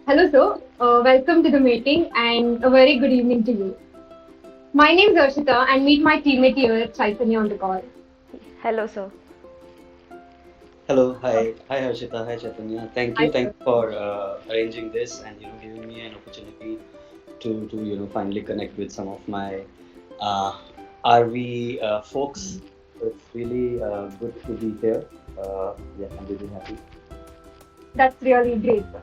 Hello, sir. Welcome to the meeting and a very good evening to you. My name is Arshita and meet my teammate here, Chaitanya, on the call. Hello, sir. Hello, hi Harshita, hi Chaitanya. Hi, Thank sir. you for arranging this and giving me an opportunity to finally connect with some of my uh, RV folks. So it's really good to be here. Yeah, I'm really happy. That's really great, sir.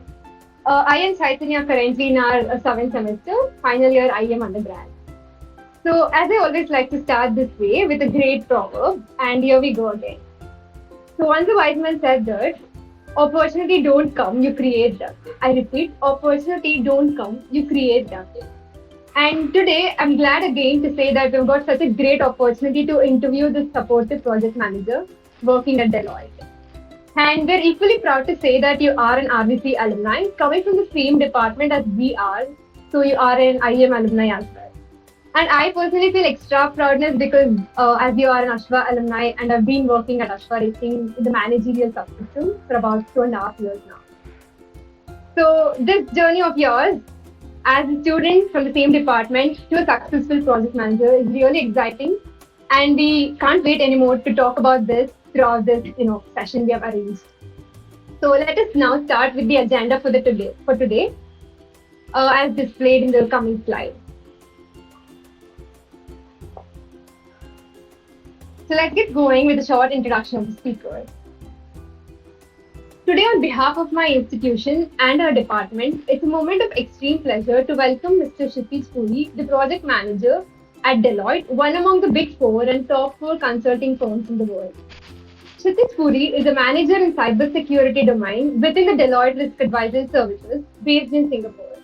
I and Chaitanya are currently in our seventh semester, final year IEM undergrad. So, as I always like to start this way with a great proverb, and here we go again. So, once a wise man said that opportunity don't come, you create them. I repeat, opportunity don't come, you create them. And today, I'm glad again to say that we've got such a great opportunity to interview this supportive project manager working at Deloitte. And we're equally proud to say that you are an RVC alumni coming from the same department as we are. So you are an IEM alumni as well. And I personally feel extra proudness because as you are an ASHWA alumni and I've been working at ASHWA Racing in the managerial subsystem for about 2.5 years now. So this journey of yours as a student from the same department to a successful project manager is really exciting. And we can't wait anymore to talk about this throughout this, session we have arranged. So let us now start with the agenda for today, as displayed in the coming slide. So let's get going with a short introduction of the speaker. Today, on behalf of my institution and our department, it's a moment of extreme pleasure to welcome Mr. Kshitij Puri, the project manager at Deloitte, one among the big four and top four consulting firms in the world. Kshitij Puri is a manager in cybersecurity domain within the Deloitte Risk Advisory Services based in Singapore.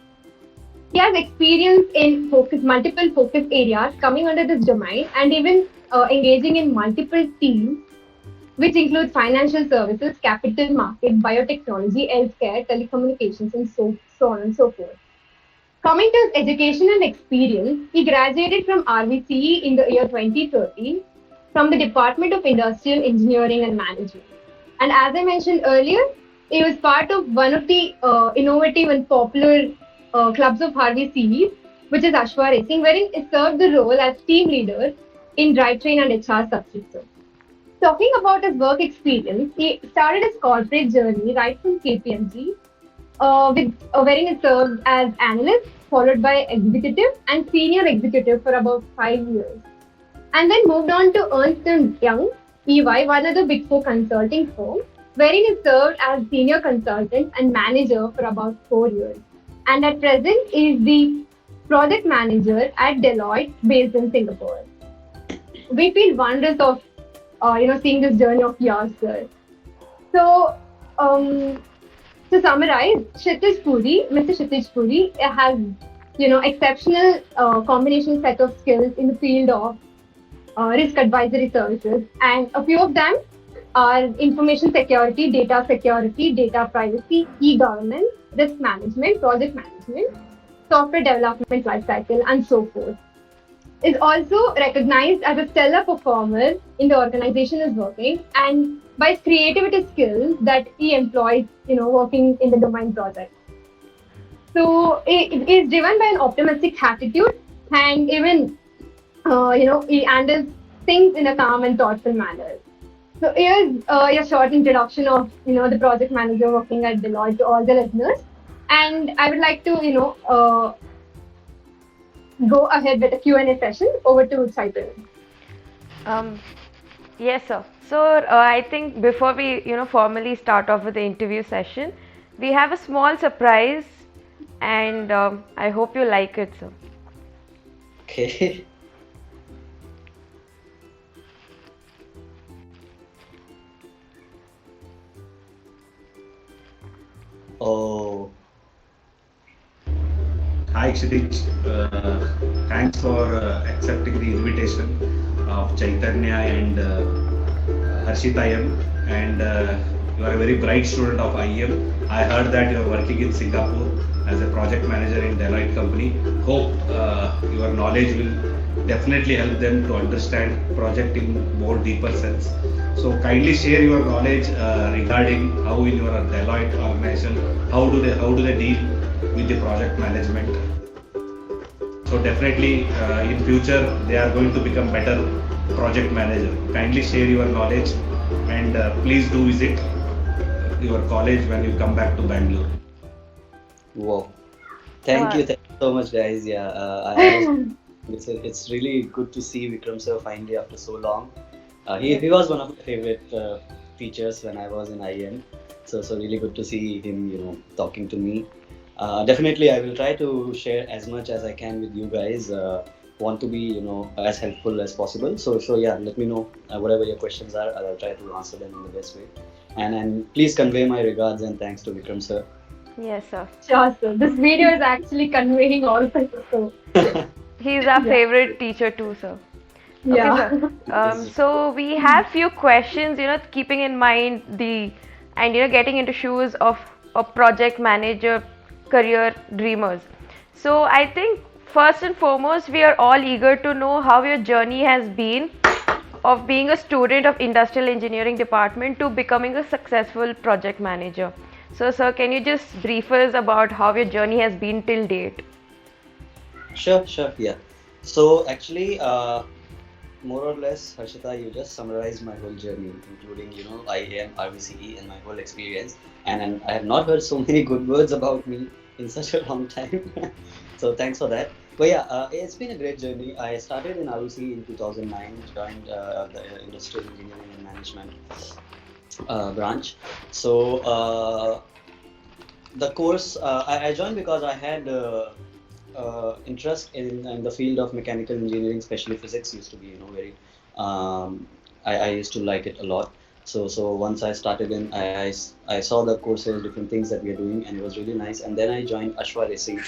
He has experience in multiple focus areas coming under this domain and even engaging in multiple teams, which includes financial services, capital market, biotechnology, healthcare, telecommunications, and so on and so forth. Coming to his education and experience, he graduated from RVCE in the year 2013 from the Department of Industrial Engineering and Management. And as I mentioned earlier, he was part of one of the innovative and popular clubs of RVCE, which is ASHWA Racing, wherein he served the role as team leader in drivetrain and HR subsystems. Talking about his work experience, he started his corporate journey right from KPMG, wherein he served as analyst, followed by executive and senior executive for about 5 years, and then moved on to Ernst and Young, EY, one of the Big Four consulting firm, wherein he served as senior consultant and manager for about 4 years, and at present is the project manager at Deloitte, based in Singapore. We feel wondrous of seeing this journey of yours, sir. So, um, to summarize, Mr. Kshitij Puri has, exceptional combination set of skills in the field of risk advisory services, and a few of them are information security, data privacy, e-governance, risk management, project management, software development lifecycle, and so forth. Is also recognized as a stellar performer in the organization is working and by his creativity skills that he employs, working in the domain project. So it is driven by an optimistic attitude and even, he handles things in a calm and thoughtful manner. So here's a short introduction of, the project manager working at Deloitte to all the listeners. And I would like to, go ahead with a Q&A session. Over to Saipul. Um, yes, sir. So, I think before we, formally start off with the interview session, we have a small surprise, and I hope you like it, sir. Okay. Oh, Hi Kshitij, thanks for accepting the invitation of Chaitanya and Harshita M. And you are a very bright student of IEM. I heard that you are working in Singapore as a project manager in Deloitte company. Hope your knowledge will definitely help them to understand project in more deeper sense. So kindly share your knowledge regarding how in your Deloitte organization, how do they deal with the project management. So definitely in future they are going to become better project manager. Kindly share your knowledge and please do visit your college when you come back to Bangalore. Wow. Uh, Thank you so much, guys. Yeah, I was. It's really good to see Vikram sir finally after so long. yes. He was one of my favorite teachers when I was in IEM. So really good to see him, talking to me. Definitely, I will try to share as much as I can with you guys. Want to be, as helpful as possible. So yeah, let me know whatever your questions are. I'll try to answer them in the best way. And please convey my regards and thanks to Vikram sir. Yes, sir. Sure, sir. This video is actually conveying all of this. So, He's our yeah. favorite teacher too, sir. Okay, Yeah. sir. Yes. So we have few questions, keeping in mind getting into shoes of a project manager career dreamers. So I think first and foremost, we are all eager to know how your journey has been of being a student of industrial engineering department to becoming a successful project manager. So, sir, can you just brief us about how your journey has been till date? Sure, yeah. So actually, more or less, Harshita, you just summarized my whole journey, including, IEM, RVCE, and my whole experience. And I have not heard so many good words about me in such a long time. So thanks for that. But yeah, it's been a great journey. I started in RVCE in 2009, joined the Industrial Engineering and Management branch. So the course I joined because I had interest in the field of mechanical engineering, especially physics used to be very I used to like it a lot. So once I started in I saw the courses, different things that we are doing, and it was really nice. And then I joined ASHWA Racing,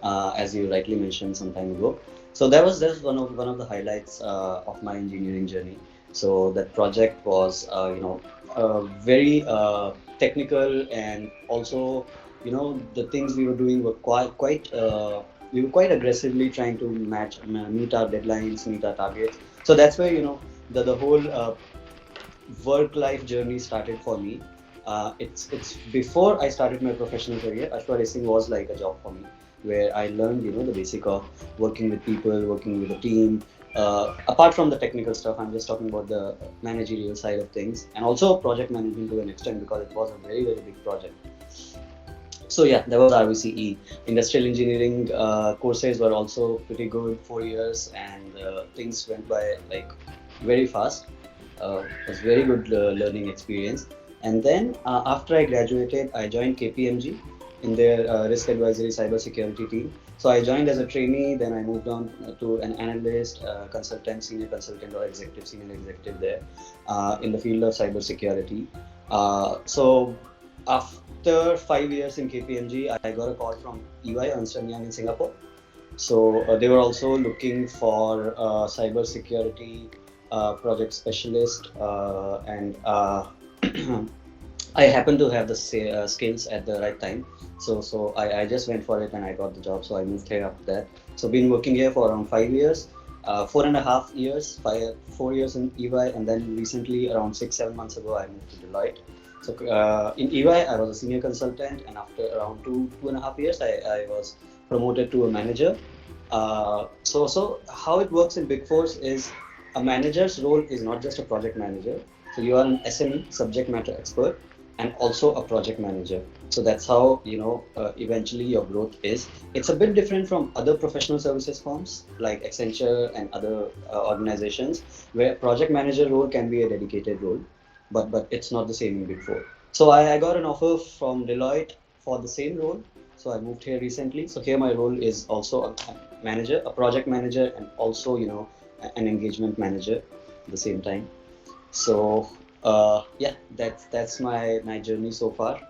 as you rightly mentioned some time ago. So that was one of the highlights of my engineering journey. So that project was very technical, and also the things we were doing were quite we were quite aggressively trying to meet our deadlines, meet our targets. So that's where the whole work life journey started for me. It's before I started my professional career. Ashwa Racing was like a job for me, where I learned the basic of working with people, working with a team. Apart from the technical stuff, I'm just talking about the managerial side of things, and also project management to an extent, because it was a very very big project. So yeah, that was RVCE. Industrial engineering courses were also pretty good, 4 years, and things went by like very fast. It was very good learning experience. And then after I graduated, I joined KPMG in their risk advisory cybersecurity team. So I joined as a trainee, then I moved on to an analyst, consultant, senior consultant, or executive, senior executive there in the field of cybersecurity. So after 5 years in KPMG, I got a call from EY, Ernst& Young in Singapore. So they were also looking for cybersecurity project specialist, and I happened to have the skills at the right time. So I just went for it and I got the job. So I moved here after that. So been working here for around 5 years, 4.5 years, 4 years in EY, and then recently around 6-7 months ago I moved to Deloitte. So in EY I was a senior consultant, and after around 2.5 years I was promoted to a manager. So how it works in Big Fours is a manager's role is not just a project manager. So you are an SME, subject matter expert, and also a project manager. So that's how eventually your growth is. It's a bit different from other professional services firms like Accenture and other organizations, where project manager role can be a dedicated role, but it's not the same in Big Four. So I got an offer from Deloitte for the same role. So I moved here recently. So here my role is also a manager, a project manager, and also an engagement manager at the same time. So yeah, that's my journey so far.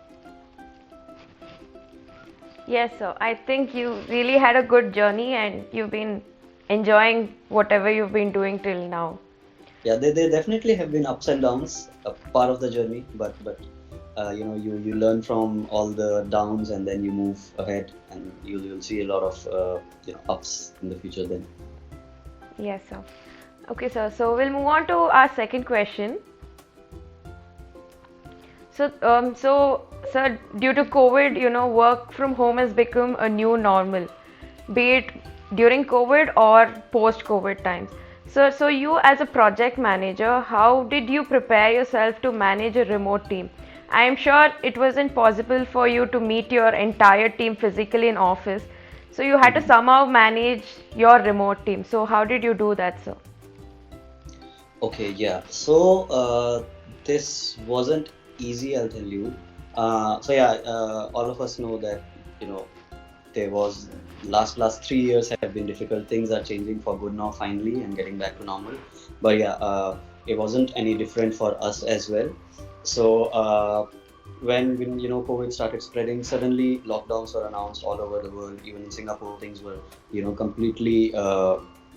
Yes, sir. I think you really had a good journey and you've been enjoying whatever you've been doing till now. Yeah, they definitely have been ups and downs, a part of the journey, but you learn from all the downs, and then you move ahead, and you'll see a lot of ups in the future then. Yes, sir. Okay, sir. So we'll move on to our second question. So, sir, due to COVID, work from home has become a new normal, be it during COVID or post-COVID times. So you as a project manager, how did you prepare yourself to manage a remote team? I am sure it wasn't possible for you to meet your entire team physically in office. So you had to somehow manage your remote team. So how did you do that, sir? Okay, yeah. So this wasn't easy, I'll tell you. So yeah, all of us know that you know there was last 3 years have been difficult. Things are changing for good now, finally, and getting back to normal. But yeah, it wasn't any different for us as well. So when COVID started spreading, suddenly lockdowns were announced all over the world. Even in Singapore, things were completely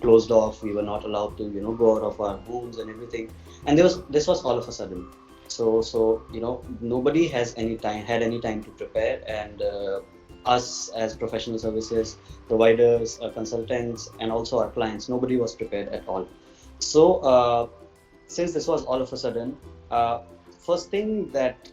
closed off. We were not allowed to go out of our homes and everything. And this was all of a sudden. So nobody has any time had any time to prepare, and us as professional services providers, consultants, and also our clients, nobody was prepared at all. So since this was all of a sudden, first thing that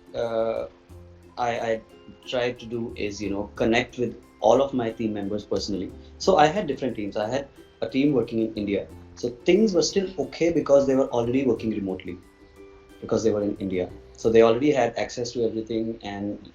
I tried to do is connect with all of my team members personally. So I had different teams. I had a team working in India. So things were still okay because they were already working remotely because they were in India. So they already had access to everything, and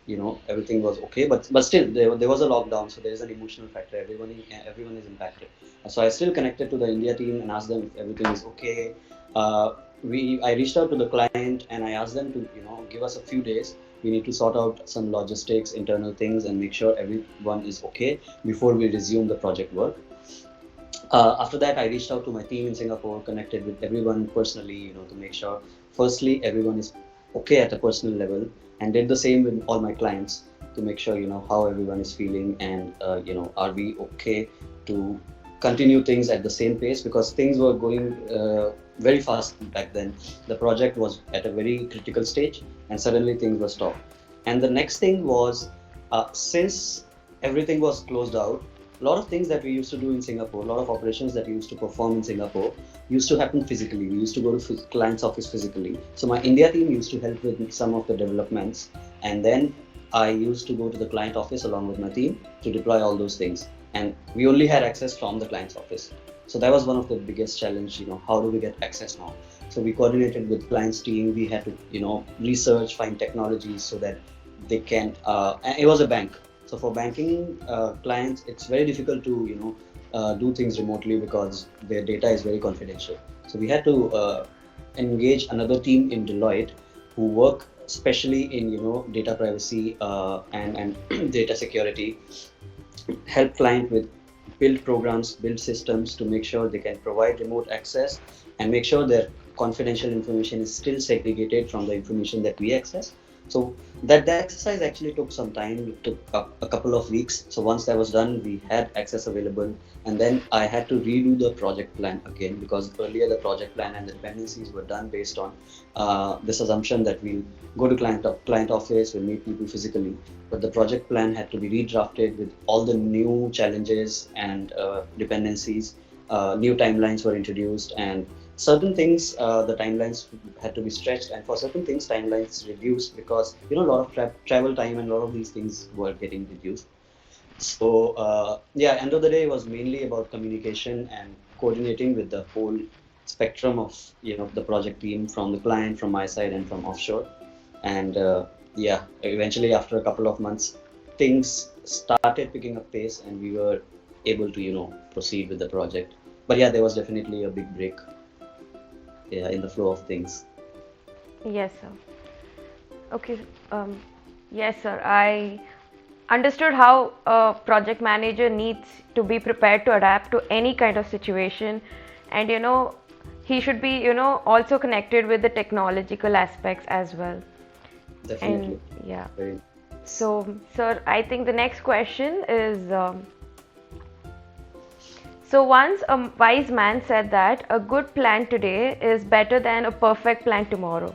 everything was okay. But still, there was a lockdown, so there is an emotional factor. Everyone is impacted. So I still connected to the India team and asked them if everything is okay. I reached out to the client and I asked them to give us a few days. We need to sort out some logistics, internal things, and make sure everyone is okay before we resume the project work. After that, I reached out to my team in Singapore, connected with everyone personally, to make sure, firstly, everyone is okay at a personal level, and did the same with all my clients to make sure, how everyone is feeling, and, are we okay to continue things at the same pace, because things were going very fast back then. The project was at a very critical stage, and suddenly things were stopped. And the next thing was, since everything was closed out, a lot of things that we used to do in Singapore, a lot of operations that we used to perform in Singapore used to happen physically. We used to go to client's office physically. So my India team used to help with some of the developments, and then I used to go to the client office along with my team to deploy all those things. And we only had access from the client's office. So that was one of the biggest challenge, how do we get access now? So we coordinated with client's team. We had to, research, find technologies so that they can, and it was a bank. So for banking clients, it's very difficult to do things remotely because their data is very confidential. So we had to engage another team in Deloitte who work especially in data privacy and data security, help client with build programs, build systems to make sure they can provide remote access and make sure their confidential information is still segregated from the information that we access. So that exercise actually took some time. It took a couple of weeks. So once that was done, we had access available, and then I had to redo the project plan again, because earlier the project plan and the dependencies were done based on this assumption that we'll go to client office, we'll meet people physically. But the project plan had to be redrafted with all the new challenges and dependencies. New timelines were introduced, and certain things the timelines had to be stretched, and for certain things timelines reduced because a lot of travel time and a lot of these things were getting reduced. So yeah, end of the day, it was mainly about communication and coordinating with the whole spectrum of the project team, from the client, from my side, and from offshore. And yeah, eventually after a couple of months, things started picking up pace, and we were able to proceed with the project. But yeah, there was definitely a big break, yeah, in the flow of things. Yes, sir. Okay. Yes, sir. I understood how a project manager needs to be prepared to adapt to any kind of situation, and he should be also connected with the technological aspects as well. Definitely. And yeah. Very. So, sir, I think the next question is. So once a wise man said that a good plan today is better than a perfect plan tomorrow.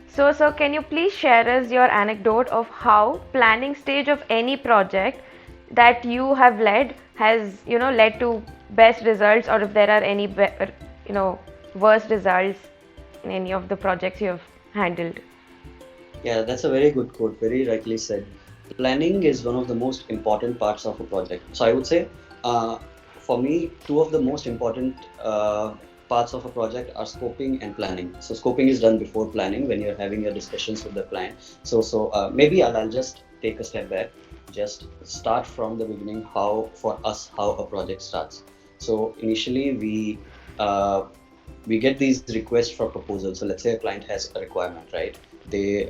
So, sir, can you please share us your anecdote of how planning stage of any project that you have led has led to best results, or if there are any worst results in any of the projects you have handled? Yeah, that's a very good quote, very rightly said. Planning is one of the most important parts of a project. So I would say, uh, for me, two of the most important parts of a project are scoping and planning. So scoping is done before planning when you're having your discussions with the client. So maybe I'll just take a step back, just start from the beginning. How for us how a project starts. So initially we get these requests for proposals. So let's say a client has a requirement, right?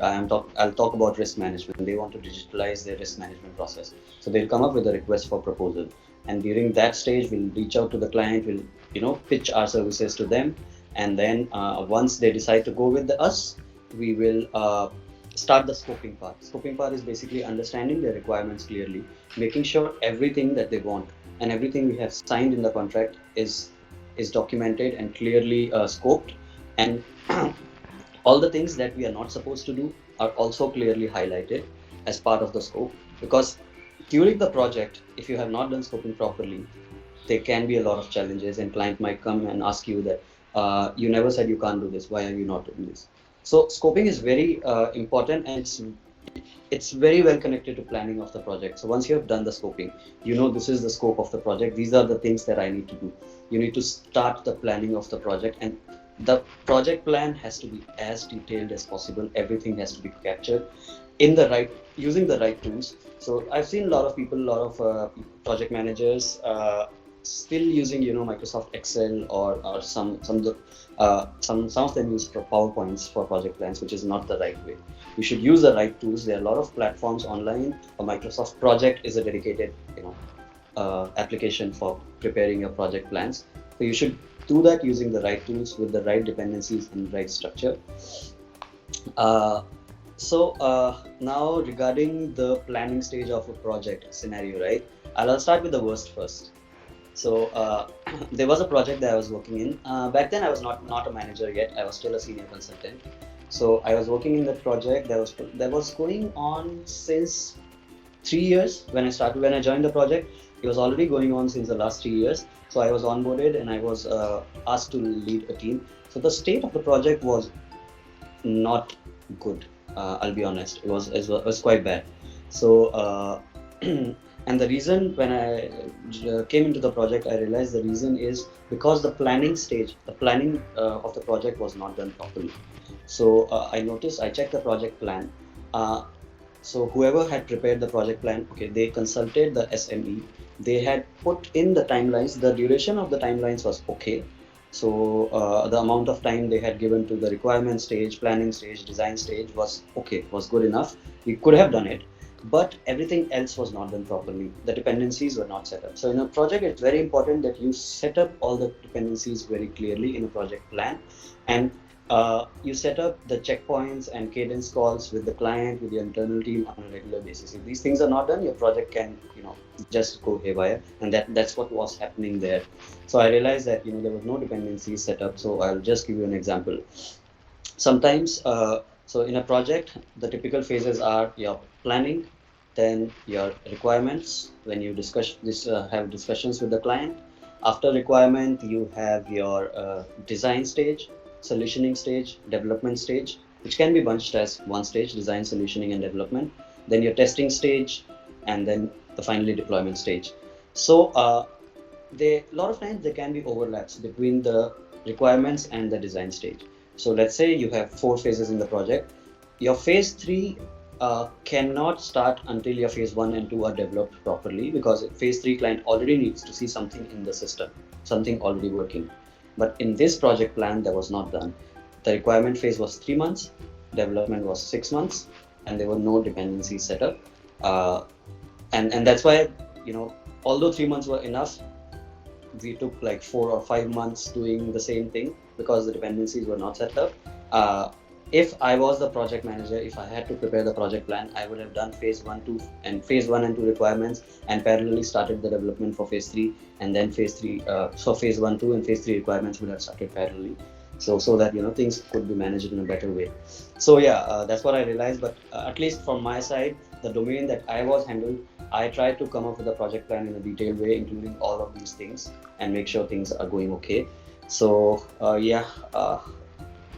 I'll talk about risk management. They want to digitalize their risk management process. So they'll come up with a request for proposal. And during that stage, we'll reach out to the client, we'll, pitch our services to them. And then once they decide to go with us, we will start the scoping part. Scoping part is basically understanding their requirements clearly, making sure everything that they want and everything we have signed in the contract is documented and clearly scoped, and all the things that we are not supposed to do are also clearly highlighted as part of the scope. Because during the project, if you have not done scoping properly, there can be a lot of challenges, and client might come and ask you that you never said you can't do this, why are you not doing this? So scoping is very important, and it's very well connected to planning of the project. So once you have done the scoping, this is the scope of the project, these are the things that I need to do. You need to start the planning of the project, and the project plan has to be as detailed as possible. Everything has to be captured in the right, using the right tools. So I've seen a lot of people, a lot of project managers still using Microsoft Excel, or some of them use PowerPoints for project plans, which is not the right way. You should use the right tools. There are a lot of platforms online. A Microsoft Project is a dedicated application for preparing your project plans. So you should do that using the right tools with the right dependencies and right structure. Uh, so now regarding the planning stage of a project scenario, right? I'll start with the worst first. So there was a project that I was working in. Back then, I was not a manager yet. I was still a senior consultant. So I was working in that project that was going on since 3 years when I started. When I joined the project, it was already going on since the last 3 years. So I was onboarded and I was asked to lead a team. So the state of the project was not good. I'll be honest. It was quite bad. So and the reason, when I came into the project, I realized the reason is because the planning of the project was not done properly. So I checked the project plan. Uh, so whoever had prepared the project plan, okay, they consulted the SME. They had put in the timelines. The duration of the timelines was okay. So the amount of time they had given to the requirement stage, planning stage, design stage was okay, was good enough. We could have done it, but everything else was not done properly. The dependencies were not set up. So in a project, it's very important that you set up all the dependencies very clearly in a project plan, and you set up the checkpoints and cadence calls with the client, with your internal team on a regular basis. If these things are not done, your project can, just go haywire, and that's what was happening there. So I realized that there was no dependencies set up. So I'll just give you an example. Sometimes, so in a project, the typical phases are your planning, then your requirements, when you have discussions with the client. After requirement, you have your design stage, solutioning stage, development stage, which can be bunched as one stage: design, solutioning, and development. Then your testing stage, and then the finally deployment stage. So a lot of times there can be overlaps between the requirements and the design stage. So let's say you have 4 phases in the project. Your phase 3 cannot start until your phase 1 and 2 are developed properly, because phase 3 client already needs to see something in the system, something already working. But in this project plan, that was not done. The requirement phase was 3 months, development was 6 months, and there were no dependencies set up. Uh, and that's why, although 3 months were enough, we took like 4 or 5 months doing the same thing because the dependencies were not set up. If I was the project manager, if I had to prepare the project plan, I would have done phase 1 and 2 requirements, and parallelly started the development for phase 3, and then phase 3. So phase 1, 2, and phase 3 requirements would have started parallelly. So that things could be managed in a better way. So yeah, that's what I realized. But at least from my side, the domain that I was handled, I tried to come up with a project plan in a detailed way, including all of these things, and make sure things are going okay. So yeah,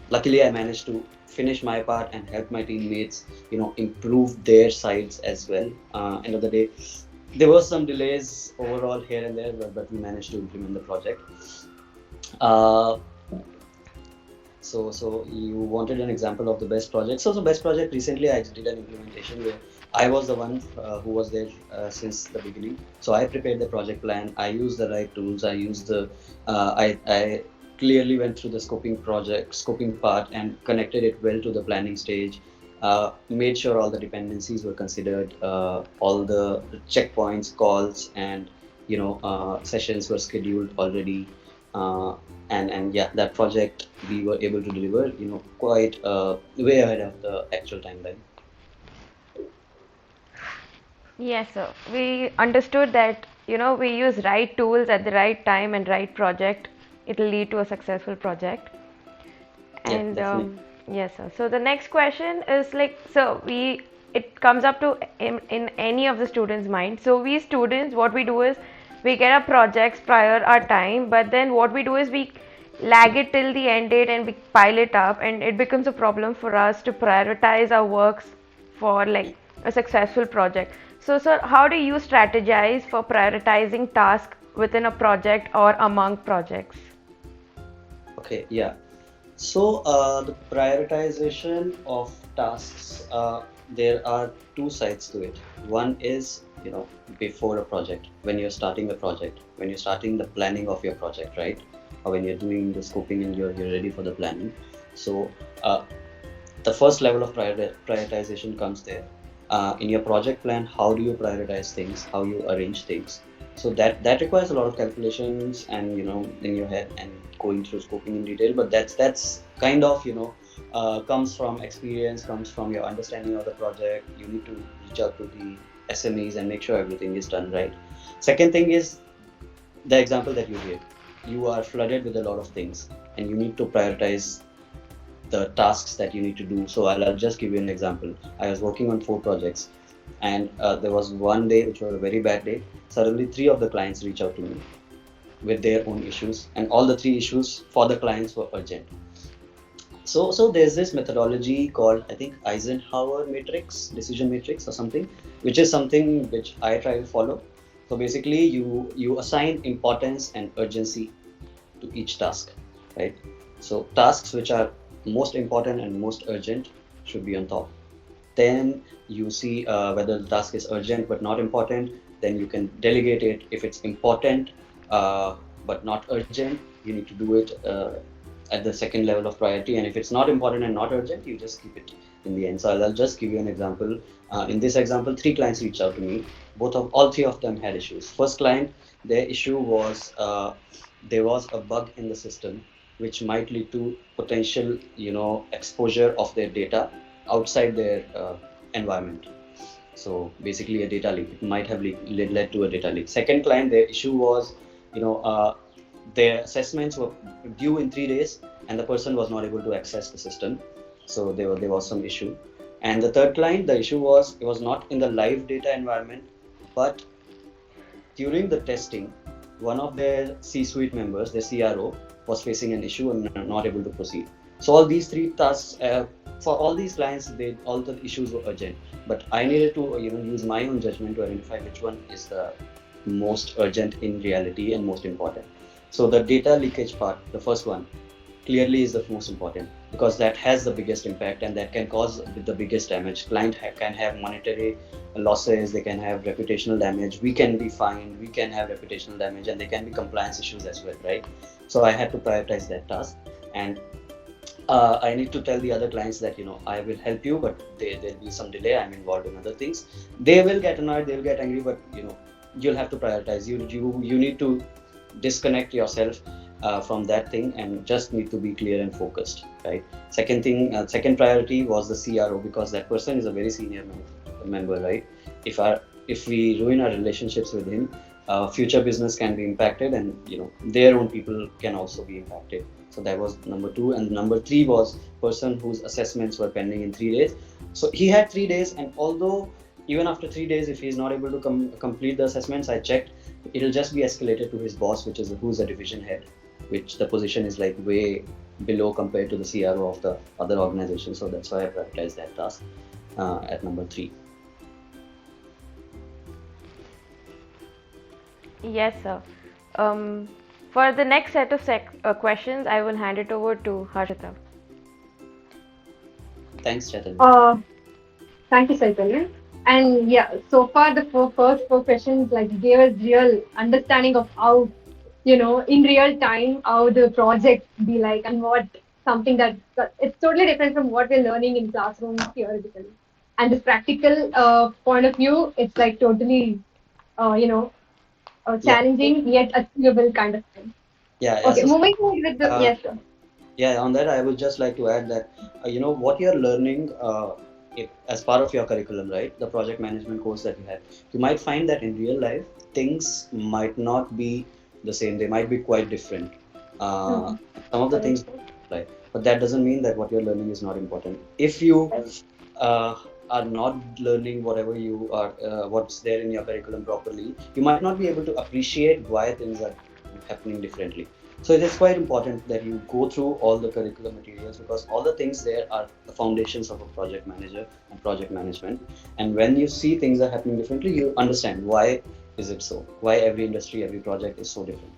luckily I managed to finish my part and help my teammates, improve their sides as well. End of the day, there were some delays overall here and there, but we managed to implement the project. Uh, so you wanted an example of the best project. So best project, recently I did an implementation where I was the one who was there since the beginning. So I prepared the project plan. I used the right tools. I used I clearly went through the scoping part and connected it well to the planning stage. Made sure all the dependencies were considered, all the checkpoints, calls, and sessions were scheduled already. Uh, and yeah, that project we were able to deliver, quite way ahead of the actual timeline. Yes, sir. We understood that, we use right tools at the right time and right project. It'll lead to a successful project. Yeah, And definitely. yes, sir. So the next question is like, so it comes up to in any of the students' mind. So we students, what we do is we get our projects prior our time, but then what we do is we lag it till the end date and we pile it up, and it becomes a problem for us to prioritize our works for like a successful project. So, sir, how do you strategize for prioritizing tasks within a project or among projects? Okay, yeah. So the prioritization of tasks, there are two sides to it. One is, before a project, when you're starting a project, when you're starting the planning of your project, right? Or when you're doing the scoping and you're ready for the planning. So the first level of prioritization comes there. In your project plan, how do you prioritize things? How you arrange things? So that requires a lot of calculations and in your head and going through scoping in detail. But that's kind of comes from experience, comes from your understanding of the project. You need to reach out to the SMEs and make sure everything is done right. Second thing is the example that you gave. You are flooded with a lot of things, and you need to prioritize the tasks that you need to do. So I'll just give you an example. I was working on 4 projects, and there was one day which was a very bad day. Suddenly, 3 of the clients reached out to me with their own issues, and all the 3 issues for the clients were urgent. So there's this methodology called, I think, Eisenhower matrix, decision matrix, or something, which is something which I try to follow. So basically, you assign importance and urgency to each task, right? So tasks which are most important and most urgent should be on top. Then you see whether the task is urgent but not important. Then you can delegate it. If it's important but not urgent, you need to do it at the second level of priority. And if it's not important and not urgent, you just keep it in the end. So I'll just give you an example. In this example, 3 clients reached out to me. All 3 of them had issues. First client, their issue was there was a bug in the system which might lead to potential, exposure of their data outside their environment. So basically, a data leak. It might have led to a data leak. Second client, their issue was, their assessments were due in 3 days, and the person was not able to access the system. So there was some issue. And the third client, the issue was it was not in the live data environment, but during the testing, one of their C-suite members, their CRO, was facing an issue and not able to proceed. So all these 3 tasks, for all these clients, all the issues were urgent. But I needed to use my own judgment to identify which one is the most urgent in reality and most important. So the data leakage part, the first one, clearly is the most important, because that has the biggest impact and that can cause the biggest damage. Client can have monetary losses, they can have reputational damage, we can be fined, we can have reputational damage, and there can be compliance issues as well, right? So I had to prioritize that task, and I need to tell the other clients that I will help you, but there'll be some delay. I'm involved in other things. They will get annoyed, they'll get angry, but you'll have to prioritize. You need to disconnect yourself from that thing and just need to be clear and focused, right? Second thing, second priority was the CRO, because that person is a very senior member, right? If we ruin our relationships with him, future business can be impacted, and their own people can also be impacted. So that was number 2. And number 3 was person whose assessments were pending in 3 days. So he had 3 days, and although even after 3 days, if he's not able to complete the assessments, I checked, it'll just be escalated to his boss, who's a division head, which the position is like way below compared to the CRO of the other organization. So that's why I prioritize that task at number 3. Yes, sir. For the next set of questions, I will hand it over to Harshita. Thanks, Chaitanya. Thank you, Chaitanya. And yeah, so far the first 4 questions like gave us real understanding of how, in real time, how the project be like and what something that it's totally different from what we're learning in classroom theoretically. And this practical point of view, it's like totally, uh, you know, Yeah. challenging yet achievable kind of thing. Yeah. Okay, So moving forward with the uh, yes, sir. yeah, on that I would just like to add that what you're learning as part of your curriculum, right? The project management course that you have, you might find that in real life things might not be the same. They might be quite different. Uh, Hmm. some of the Correct. things apply, but that doesn't mean that what you're learning is not important. If you uh, are not learning whatever you are, what's there in your curriculum properly, you might not be able to appreciate why things are happening differently. So it is quite important that you go through all the curriculum materials, because all the things there are the foundations of a project manager and project management. And when you see things are happening differently, you understand why is it so, why every industry, every project is so different.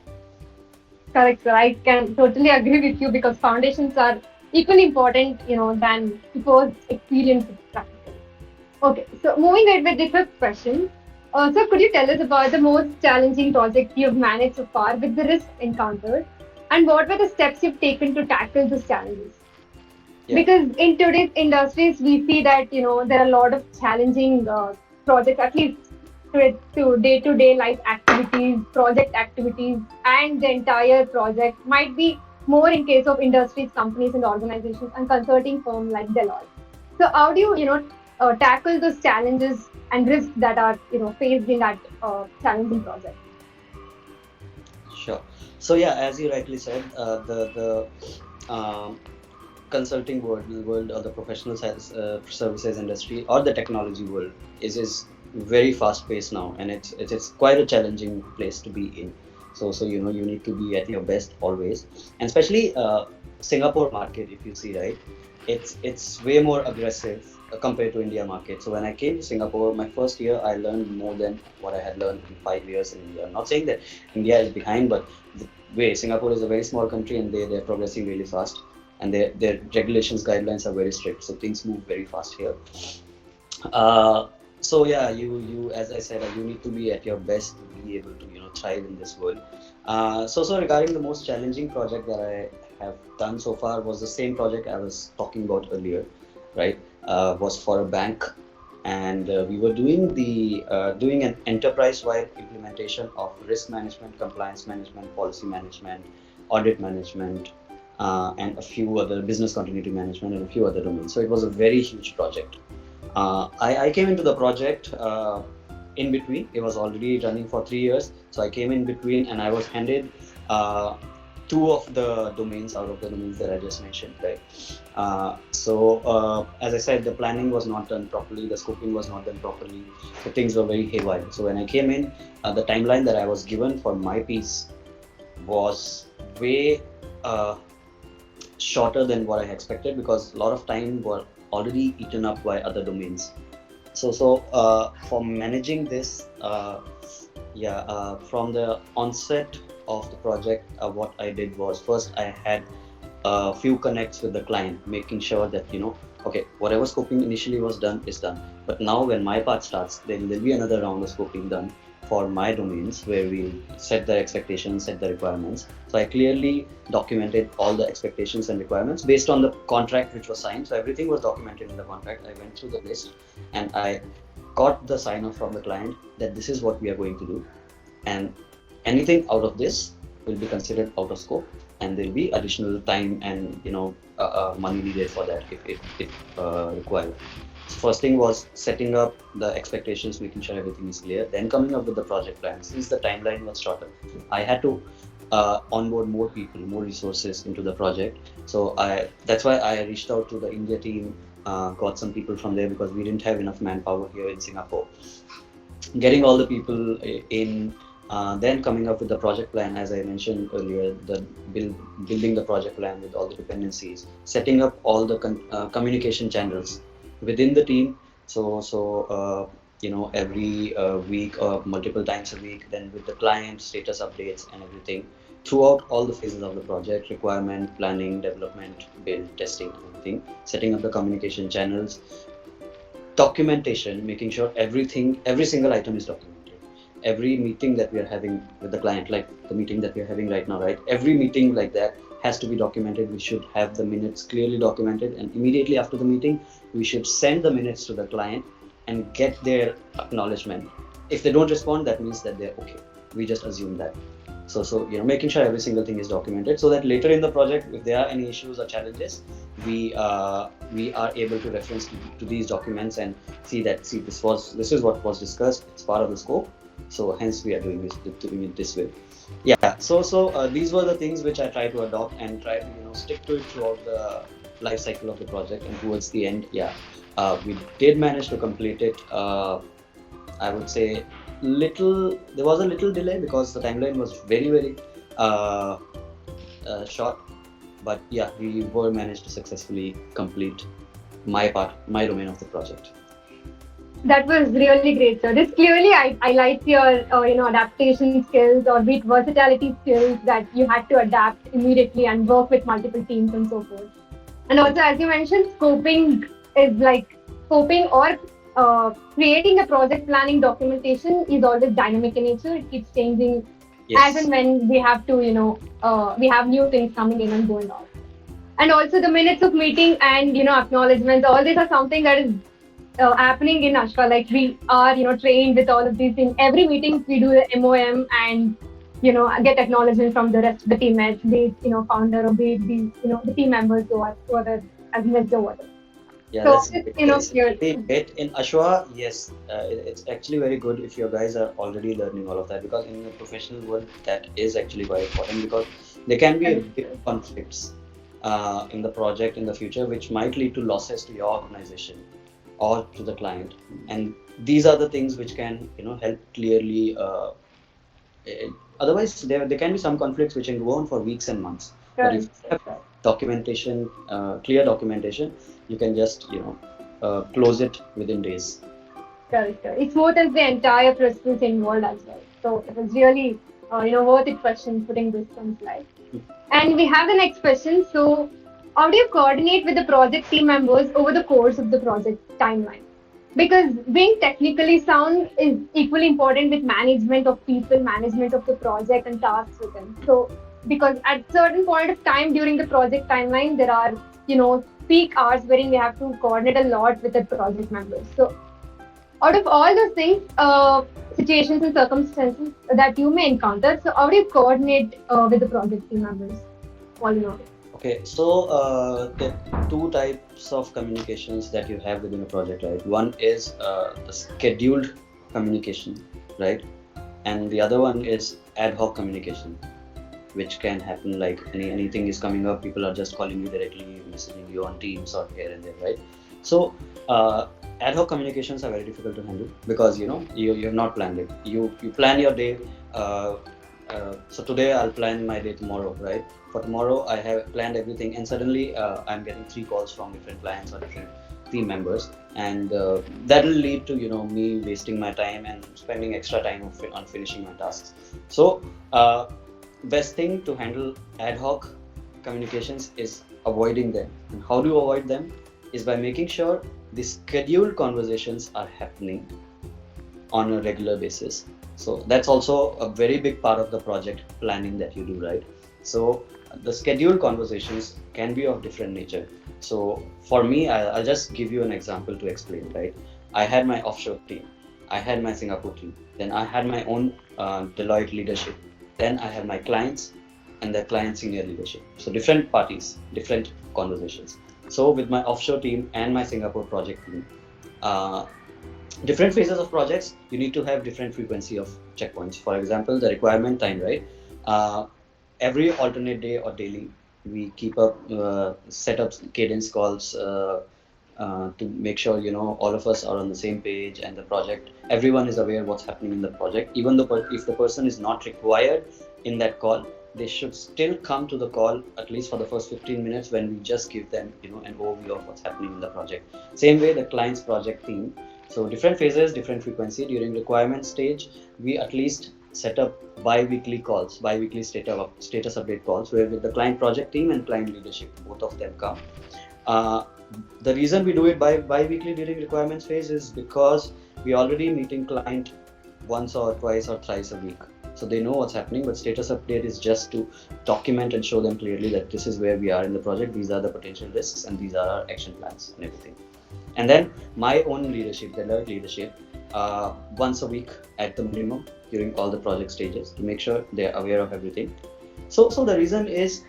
Correct, sir. I can totally agree with you because foundations are equally important, than first experience practically. Okay, so moving ahead with the fifth question. So could you tell us about the most challenging project you've managed so far with the risks encountered, and what were the steps you've taken to tackle these challenges? Yeah. Because in today's industries, we see that there are a lot of challenging projects, at least to day-to-day life activities, project activities, and the entire project might be more in case of industries, companies, and organizations, and consulting firm like Deloitte. So how do you tackle those challenges and risks that are faced in that challenging project? Sure. So yeah, as you rightly said, the consulting world or the professional services industry or the technology world is very fast paced now, and it's quite a challenging place to be in. So you need to be at your best always, and especially Singapore market, if you see, right, it's way more aggressive compared to India market. So when I came to Singapore, my first year I learned more than what I had learned in 5 years in India. I'm not saying that India is behind, but the way Singapore is a very small country, and they're progressing really fast, and their regulations guidelines are very strict, so things move very fast here. So yeah, you as I said, you need to be at your best to be able to thrive in this world. So regarding the most challenging project that I have done so far was the same project I was talking about earlier, right? Was for a bank, and we were doing an enterprise-wide implementation of risk management, compliance management, policy management, audit management, and a few other business continuity management, and a few other domains. So it was a very huge project. I came into the project in between. It was already running for 3 years, so I came in between, and I was handed two of the domains out of the domains that I just mentioned, right? As I said, the planning was not done properly, the scoping was not done properly, so things were very haywire. So when I came in, the timeline that I was given for my piece was way shorter than what I expected, because a lot of time were already eaten up by other domains. So for managing this, from the onset of the project, what I did was, first I had a few connects with the client, making sure that okay, whatever scoping initially was done is done. But now when my part starts, then there'll be another round of scoping done for my domains, where we set the expectations, set the requirements. So I clearly documented all the expectations and requirements based on the contract which was signed. So everything was documented in the contract. I went through the list, and I got the sign off from the client that this is what we are going to do, and anything out of this will be considered out of scope, and there'll be additional time and money needed for that if required. So first thing was setting up the expectations, making sure everything is clear, then coming up with the project plan. Since the timeline was shorter, I had to onboard more people, more resources into the project. So that's why I reached out to the India team, got some people from there, because we didn't have enough manpower here in Singapore. Getting all the people in Then coming up with the project plan, as I mentioned earlier, building the project plan with all the dependencies, setting up all the communication channels within the team. Every week or multiple times a week, then with the client, status updates and everything throughout all the phases of the project: requirement, planning, development, build, testing, everything. Setting up the communication channels, documentation, making sure every single item is documented. Every meeting that we are having with the client, like the meeting that we are having right now, right? Every meeting like that has to be documented. We should have the minutes clearly documented, and immediately after the meeting, we should send the minutes to the client and get their acknowledgement. If they don't respond, that means that they're okay. We just assume that. Making sure every single thing is documented, so that later in the project, if there are any issues or challenges, we are able to reference to these documents and this is what was discussed. It's part of the scope, so hence we are doing it this way. Yeah. These were the things which I try to adopt and try to stick to it throughout the life cycle of the project. And towards the end, we did manage to complete it. I would say there was a little delay because the timeline was very uh, short, but yeah, we were managed to successfully complete my domain of the project. That was really great, sir. This clearly highlights your, adaptation skills or be it versatility skills that you had to adapt immediately and work with multiple teams and so forth. And also, as you mentioned, scoping is like scoping or creating a project planning documentation is always dynamic in nature. It keeps changing as Yes. and when we have to, we have new things coming in and going out. And also the minutes of meeting and acknowledgements. All these are something that is happening in ASHWA. Like we are, trained with all of these things. Every meeting we do the MOM and get acknowledgement from the rest of the teammates, be it founder or be it the team members who are the administrator or whatever. Yeah, So that's it's great. It's clear. really great. In Ashwa, yes, it's actually very good if your guys are already learning all of that, because in the professional world, that is actually quite important, because there can be a big conflicts in the project in the future, which might lead to losses to your organization or to the client. And these are the things which can help clearly. Eh, Otherwise, there can be some conflicts which can go on for weeks and months. But if Correct. you have documentation, clear documentation, you can just close it within days. Correct. It smoothens the entire process involved as well. So it was really, worth it question putting this on slide. And we have the next question. So, how do you coordinate with the project team members over the course of the project timeline? Because being technically sound is equally important with management of people, management of the project and tasks within. So, because at certain point of time during the project timeline, there are, peak hours wherein we have to coordinate a lot with the project members. So, out of all those things, situations and circumstances that you may encounter, so how do you coordinate with the project team members? All in all. Okay, so there are two types of communications that you have within a project, right? One is the scheduled communication, right? And the other one is ad hoc communication, which can happen like anything is coming up, people are just calling you directly, messaging you on Teams or here and there, right? So ad hoc communications are very difficult to handle, because you have not planned it. You plan your day. Uh, so today I'll plan my day tomorrow, right? For tomorrow I have planned everything, and suddenly I'm getting 3 calls from different clients or different team members, and that will lead to me wasting my time and spending extra time on finishing my tasks. So best thing to handle ad hoc communications is avoiding them. And how do you avoid them? Is by making sure the scheduled conversations are happening on a regular basis. So that's also a very big part of the project planning that you do, right? So the scheduled conversations can be of different nature. So for me, I'll just give you an example to explain, right? I had my offshore team, I had my Singapore team, then I had my own Deloitte leadership, then I have my clients and their client senior leadership. So different parties, different conversations. So with my offshore team and my Singapore project team, uh, different phases of projects, you need to have different frequency of checkpoints. For example, the requirement time, right? uh, every alternate day or daily, we keep up set up cadence calls, to make sure all of us are on the same page, and the project, everyone is aware what's happening in the project. Even though if the person is not required in that call, they should still come to the call at least for the first 15 minutes, when we just give them an overview of what's happening in the project. Same way the client's project team. So different phases, different frequency. During requirement stage, we at least set up bi-weekly calls, bi-weekly status update calls, where with the client project team and client leadership, both of them come. uh, the reason we do it bi-weekly during requirements phase is because we already meeting client once or twice or thrice a week, so they know what's happening. But status update is just to document and show them clearly that this is where we are in the project, these are the potential risks, and these are our action plans and everything. And then my own leadership, the Deloitte leadership, once a week at the minimum during all the project stages, to make sure they're aware of everything. So the reason is,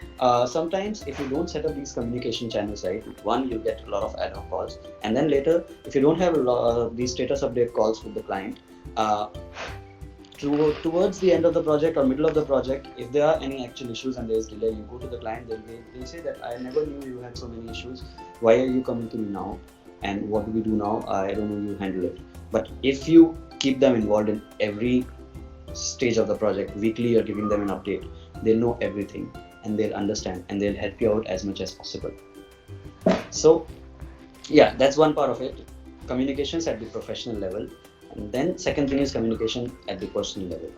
sometimes if you don't set up these communication channels right, one, you'll get a lot of ad hoc calls, and then later, if you don't have these status update calls with the client, uh, towards the end of the project or middle of the project, if there are any actual issues and there is delay, you go to the client, they'll say that I never knew you had so many issues. Why are you coming to me now? And what do we do now? I don't know, you handle it. But if you keep them involved in every stage of the project, weekly you're giving them an update, they'll know everything, and they'll understand, and they'll help you out as much as possible. So yeah, that's one part of it, communications at the professional level. And then second thing is communication at the personal level.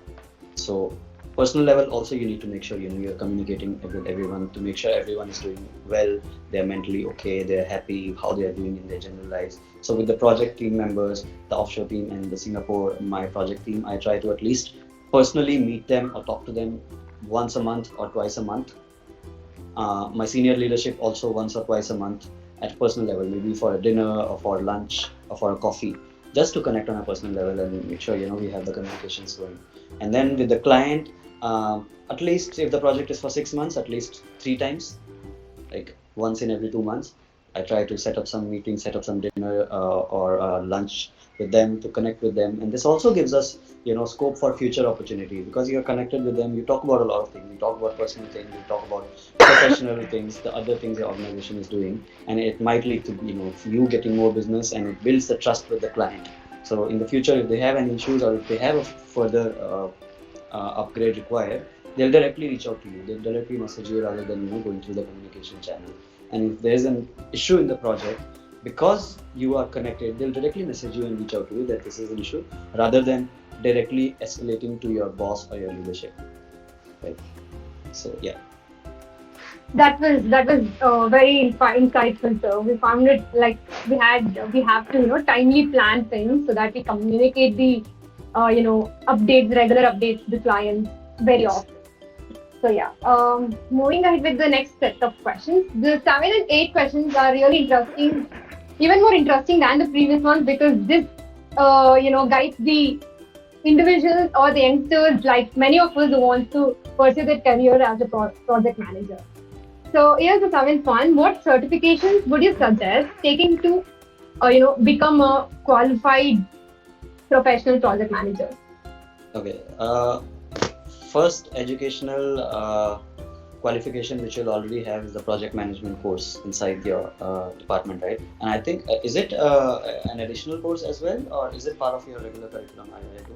So personal level also, you need to make sure you're communicating with everyone, to make sure everyone is doing well, they're mentally okay, they're happy, how they are doing in their general lives. So with the project team members, the offshore team and the Singapore, my project team, I try to at least personally meet them or talk to them once a month or twice a month. My senior leadership also once or twice a month at a personal level, maybe for a dinner or for lunch or for a coffee, just to connect on a personal level and make sure we have the communications going. And then with the client, at least if the project is for 6 months, at least 3 times, like once in every 2 months, I try to set up some meetings, set up some dinner or lunch with them, to connect with them. And this also gives us scope for future opportunities, because you're connected with them, you talk about a lot of things, you talk about personal things, you talk about professional things, the other things the organization is doing, and it might lead to you getting more business, and it builds the trust with the client. So in the future, if they have any issues or if they have a further upgrade required, they'll directly reach out to you. They'll directly message you rather than going through the communication channel. And if there's an issue in the project, because you are connected, they'll directly message you and reach out to you that this is an issue, rather than directly escalating to your boss or your leadership. Right. So yeah. That was very insightful, sir. We found it like we have to timely plan things so that we communicate the regular updates to the clients very Yes. often. So yeah, moving ahead with the next set of questions. The 7 and 8 questions are really interesting, even more interesting than the previous ones, because this guides the individuals or the youngsters like many of us who want to pursue their career as a project manager. So here's the seventh one. What certifications would you suggest taking to become a qualified professional project manager? Okay. First educational qualification which you'll already have is the project management course inside your department, right? And I think, is it an additional course as well, or is it part of your regular curriculum? I don't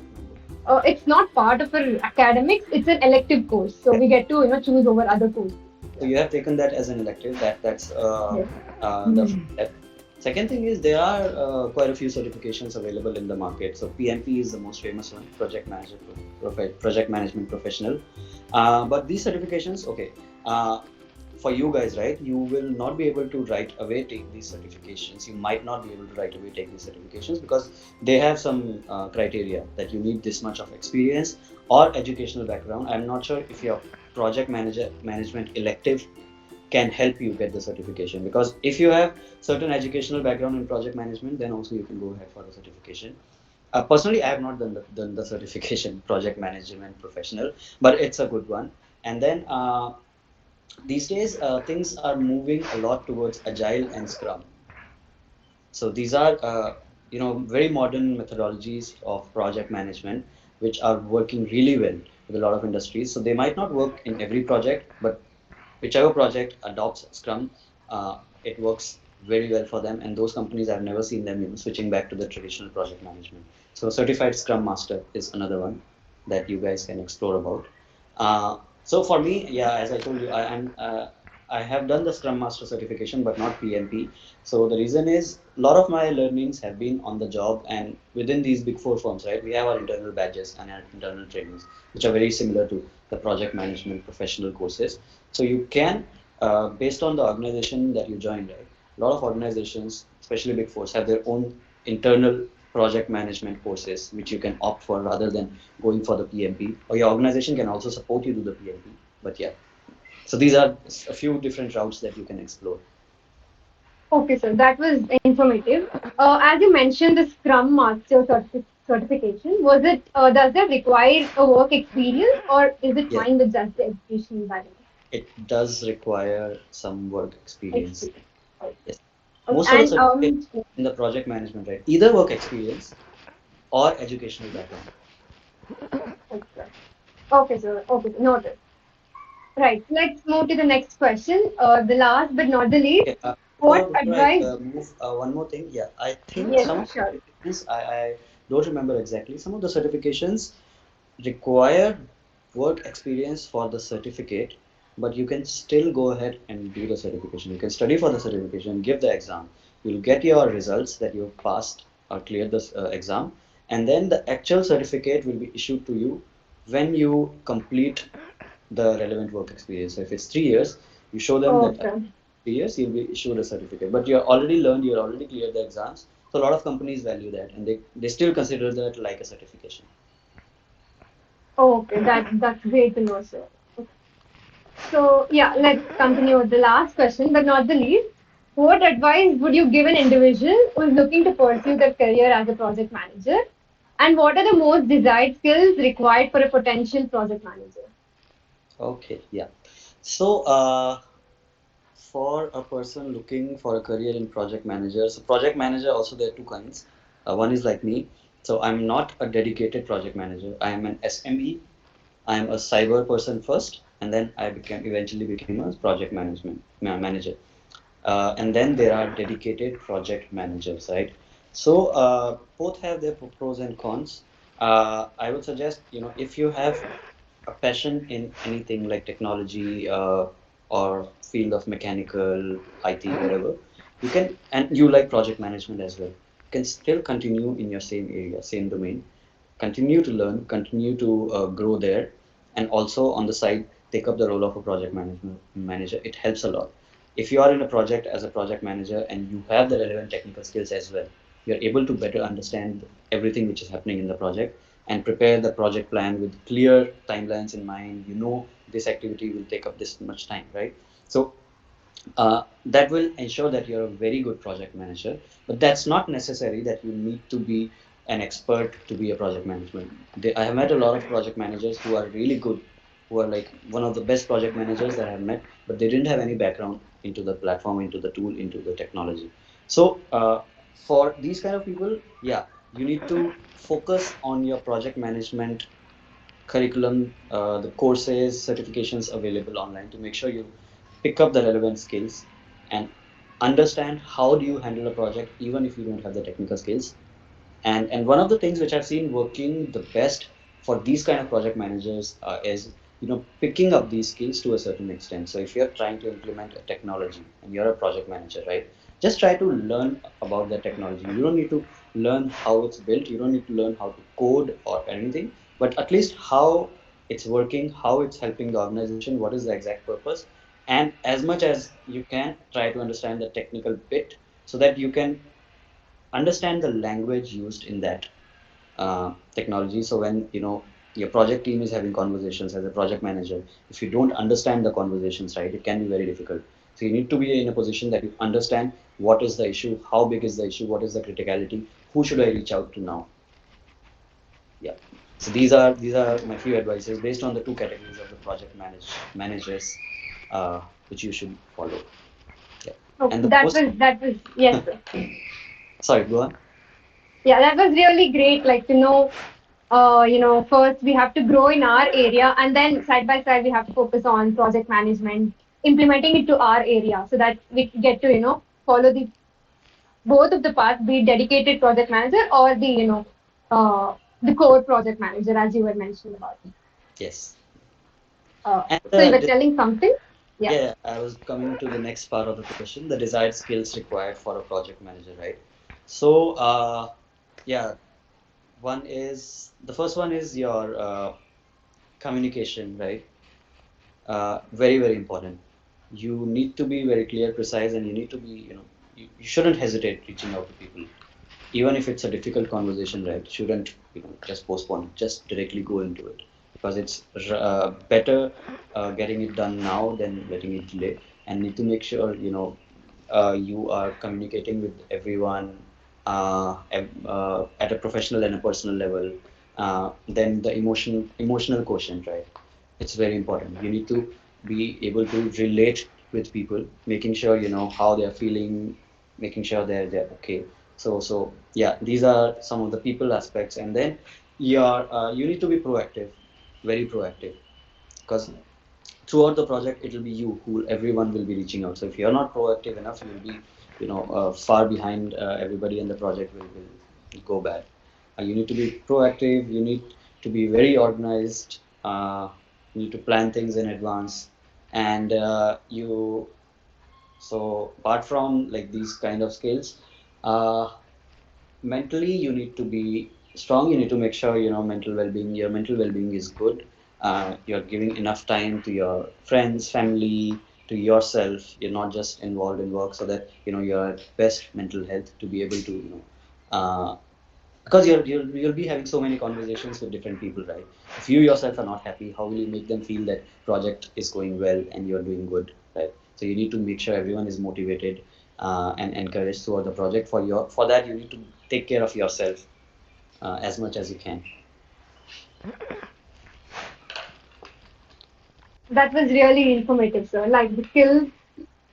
remember. It's not part of our academics. It's an elective course, so we get to choose over other courses. So you have taken that as an elective. That's Yes. the first step. Second thing is, there are quite a few certifications available in the market. So PMP is the most famous one, project management professional. But these certifications, okay, for you guys, right? You will not be able to right away take these certifications. You might not be able to right away take these certifications, because they have some criteria that you need this much of experience or educational background. I'm not sure if your management elective can help you get the certification, because if you have certain educational background in project management, then also you can go ahead for the certification. Personally, I have not done the certification project management professional, but it's a good one. And then these days, things are moving a lot towards agile and scrum. So these are very modern methodologies of project management, which are working really well with a lot of industries. So they might not work in every project, but whichever project adopts Scrum, it works very well for them, and those companies I've never seen them switching back to the traditional project management. So certified Scrum Master is another one that you guys can explore about. So for me, yeah, as I told you, I have done the Scrum Master certification, but not PMP. So the reason is a lot of my learnings have been on the job and within these big four firms, right? We have our internal badges and our internal trainings, which are very similar to the project management professional courses. So you can, based on the organization that you join, right? A lot of organizations, especially big fours, have their own internal project management courses, which you can opt for rather than going for the PMP. Or your organization can also support you to the PMP. But yeah, so these are a few different routes that you can explore. Okay, sir, that was informative. As you mentioned, the Scrum Master certification, was it, does that require a work experience or is it Yes, fine with just the education background? it does require some work experience. Experience. Okay. Yes, Okay, most of the and certificates in the project management, right? Either work experience or educational background. okay, sir. Okay, sir. Noted. Right. Let's move to the next question. The last but not the least, Okay, what before I advice? move, one more thing. Yeah, I think Yes, some of sure. the certifications, I don't remember exactly. Some of the certifications require work experience for the certificate, but you can still go ahead and do the certification. You can study for the certification, give the exam. You'll get your results that you've passed or cleared this exam, and then the actual certificate will be issued to you when you complete the relevant work experience. So if it's 3 years, you show them that Okay. 3 years, you'll be issued a certificate. But you're already learned, you're already cleared the exams. So a lot of companies value that, and they still consider that like a certification. Okay, that's great to know, sir. So yeah, let's continue with the last question, but not the least. What advice would you give an individual who is looking to pursue their career as a project manager? And what are the most desired skills required for a potential project manager? Okay, yeah. So, for a person looking for a career in project manager, so project manager also there are two kinds. One is like me. So I'm not a dedicated project manager. I am an SME. I am a cyber person first, and then I became eventually became a project management manager. And then there are dedicated project managers, right? So both have their pros and cons. I would suggest, if you have a passion in anything like technology or field of mechanical, IT, whatever, you can, and you like project management as well, you can still continue in your same area, same domain, continue to learn, continue to grow there, and also on the side take up the role of a project management manager. It helps a lot. If you are in a project as a project manager and you have the relevant technical skills as well, you're able to better understand everything which is happening in the project and prepare the project plan with clear timelines in mind. This activity will take up this much time, right? So that will ensure that you're a very good project manager. But that's not necessary that you need to be an expert to be a project management. I have met a lot of project managers who are really good, who are like one of the best project managers that I have met, but they didn't have any background into the platform, into the tool, into the technology. So for these kind of people, yeah, you need to focus on your project management curriculum, the courses, certifications available online to make sure you pick up the relevant skills and understand how do you handle a project even if you don't have the technical skills. And one of the things which I've seen working the best for these kind of project managers is picking up these skills to a certain extent. So if you're trying to implement a technology and you're a project manager, right? Just try to learn about the technology. You don't need to learn how it's built. You don't need to learn how to code or anything, but at least how it's working, how it's helping the organization, what is the exact purpose, and as much as you can try to understand the technical bit so that you can understand the language used in that technology. So when your project team is having conversations as a project manager, if you don't understand the conversations, right, it can be very difficult. So you need to be in a position that you understand what is the issue, how big is the issue, what is the criticality, who should I reach out to now. Yeah. So these are my few advices based on the two categories of the managers, which you should follow. Yeah. Oh, And the most that was yes, sir. sorry, go on. Yeah, that was really great. Like to know, first we have to grow in our area, and then side by side we have to focus on project management, implementing it to our area, so that we get to follow the both of the paths, be it dedicated project manager or the the core project manager, as you were mentioning about. Yes. And So you were telling something? Yeah. yeah, I was coming to the next part of the question, the desired skills required for a project manager, right? So, yeah, the first one is your communication, right? Very, very important. You need to be very clear, precise, and you need to be, you shouldn't hesitate reaching out to people, even if it's a difficult conversation, right? Shouldn't just postpone it, just directly go into it, because it's better getting it done now than letting it delay. And need to make sure you are communicating with everyone at a professional and a personal level. Then the emotional quotient, right? It's very important. You need to be able to relate with people, making sure you know how they're feeling, making sure they're okay. So yeah, these are some of the people aspects. And then you need to be proactive, very proactive, because throughout the project it will be you who everyone will be reaching out. So if you're not proactive enough, you'll be far behind everybody, and the project will go bad. You need to be proactive, you need to be very organized, you need to plan things in advance. And you so apart from like these kind of skills, uh, mentally you need to be strong. You need to make sure your mental well-being is good. You're giving enough time to your friends, family, to yourself. You're not just involved in work, so that you're at best mental health to be able to because you'll be having so many conversations with different people, right? If you yourself are not happy, how will you make them feel that project is going well and you're doing good, right? So you need to make sure everyone is motivated and encouraged throughout the project. For that you need to take care of yourself as much as you can. That was really informative, sir. Like the skills,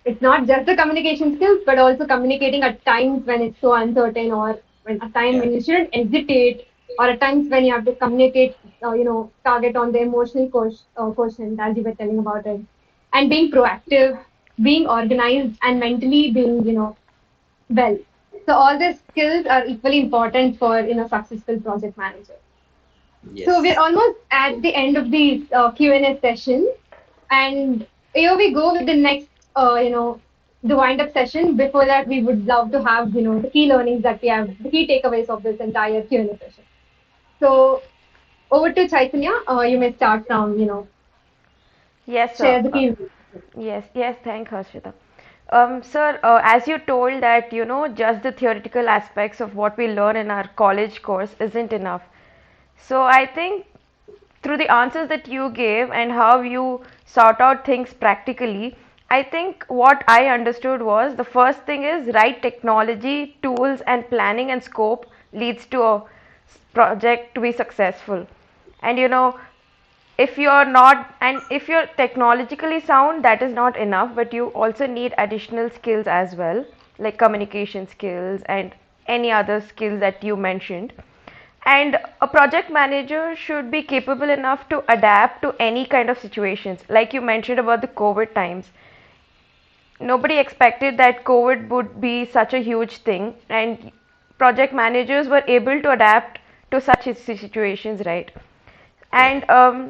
it's not just the communication skills, but also communicating at times when it's so uncertain, or when a time Yeah. when you shouldn't hesitate, or at times when you have to communicate, target on the emotional quotient, as you were telling about it, and being proactive, being organized, and mentally being, well. So all these skills are equally important for successful project manager. So we're Yes. almost at the end of the Q&A session, and here we go with the next, the wind-up session. Before that, we would love to have, the key learnings that we have, the key takeaways of this entire Q&A session. So over to Chaitanya. You may start from, Yes, sir. share the key. Yes, thank Harshita. Sir, as you told that, just the theoretical aspects of what we learn in our college course isn't enough. So I think through the answers that you gave and how you sort out things practically, I think what I understood was the first thing is right technology, tools, and planning and scope leads to a project to be successful. And if you're not, and if you're technologically sound, that is not enough, but you also need additional skills as well, like communication skills and any other skills that you mentioned. And a project manager should be capable enough to adapt to any kind of situations. Like you mentioned about the COVID times, nobody expected that COVID would be such a huge thing, and project managers were able to adapt to such situations, right? Yeah.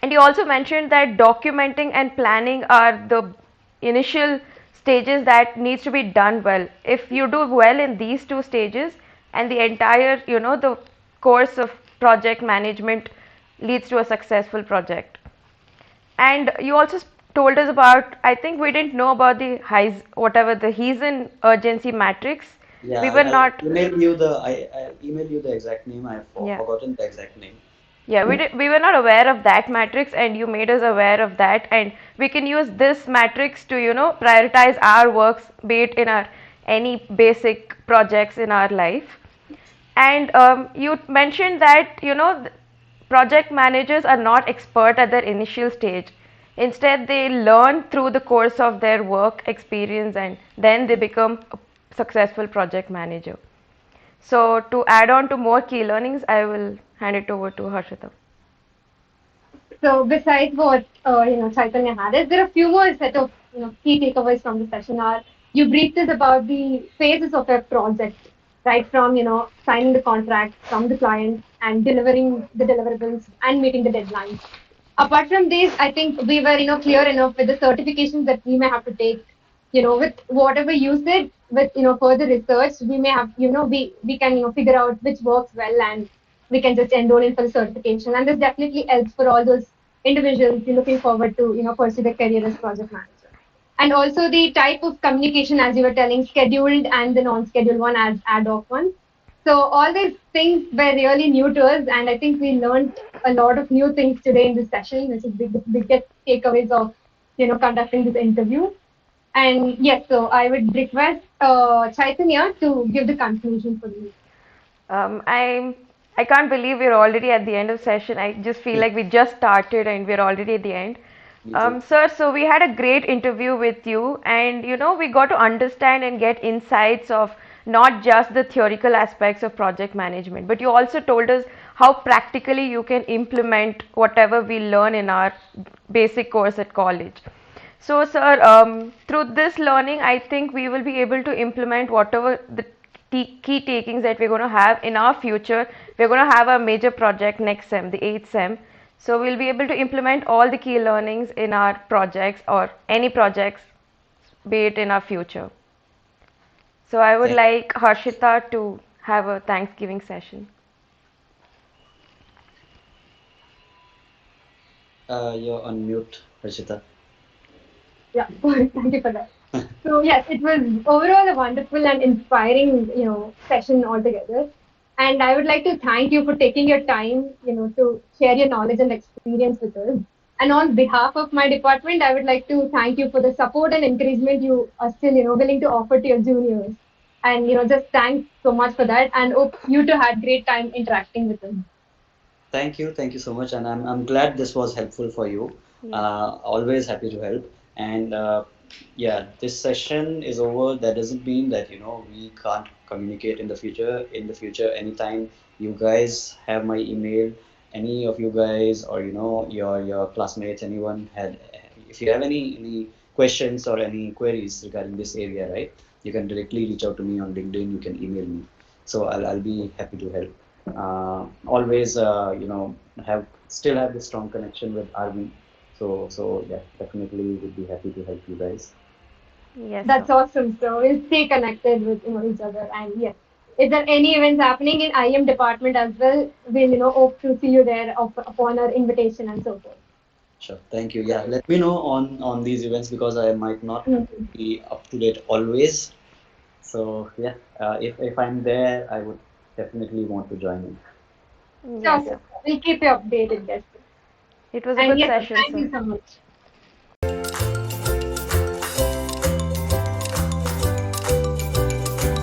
And you also mentioned that documenting and planning are the initial stages that needs to be done well. If you do well in these two stages, and the entire, the course of project management leads to a successful project. And you also told us about, I think we didn't know about the whatever the Heisen urgency matrix. Yeah, We were not, I'll email you the exact name. I've yeah. forgotten the exact name. Yeah, we were not aware of that matrix, and you made us aware of that, and we can use this matrix to prioritize our works, be it in our any basic projects in our life. And you mentioned that project managers are not expert at their initial stage. Instead, they learn through the course of their work experience, and then they become a successful project manager. So, to add on to more key learnings, I will hand it over to Harshita. So besides what Chaitanya had, is there a few more set of key takeaways from the session? Are You briefed us about the phases of a project, right from, signing the contract from the client and delivering the deliverables and meeting the deadlines. Apart from these, I think we were, clear enough with the certifications that we may have to take, with whatever you said, with, further research, we may have, we can, figure out which works well and we can just enroll in for the certification. And this definitely helps for all those individuals looking forward to, pursue their career as project manager. And also the type of communication, as you were telling, scheduled and the non-scheduled one, as ad hoc one. So all these things were really new to us, and I think we learned a lot of new things today in this session, which is the biggest takeaways of conducting this interview. And yes, so I would request Chaitanya to give the conclusion for me. Um, I'm I can't believe we're already at the end of session. I just feel like we just started and we're already at the end. Me too. Sir, so we had a great interview with you, and we got to understand and get insights of not just the theoretical aspects of project management, but you also told us how practically you can implement whatever we learn in our basic course at college. So, sir, through this learning, I think we will be able to implement whatever the key takings that we're going to have in our future. We're going to have a major project next sem, the 8th sem. So, we'll be able to implement all the key learnings in our projects or any projects, be it in our future. So, I would Thank, like Harshita to have a Thanksgiving session. you're on mute, Harshita. Yeah, thank you for that. So yes, it was overall a wonderful and inspiring, session altogether. And I would like to thank you for taking your time, to share your knowledge and experience with us. And on behalf of my department, I would like to thank you for the support and encouragement you are still, willing to offer to your juniors. And just thanks so much for that. And hope you two had great time interacting with us. Thank you so much, and I'm glad this was helpful for you. Yes. Always happy to help. And yeah, this session is over. That doesn't mean that we can't communicate in the future. In the future, anytime you guys have my email, any of you guys or your classmates, anyone had, if you have any questions or any queries regarding this area, right? You can directly reach out to me on LinkedIn. You can email me. So I'll be happy to help. Always have still have this strong connection with RV. So yeah, definitely would be happy to help you guys. Yes, sir. That's awesome. So we'll stay connected with each other. And yes, if there are any events happening in IEM department as well, we'll hope to see you there upon our invitation and so forth. Sure, thank you. Yeah, let me know on these events because I might not Mhm. be up to date always. So yeah, if I'm there, I would definitely want to join in. Sure, Yes, sir. sir. We'll keep you updated, guys. It was a And good yes, sir, session, thank sir. you so much.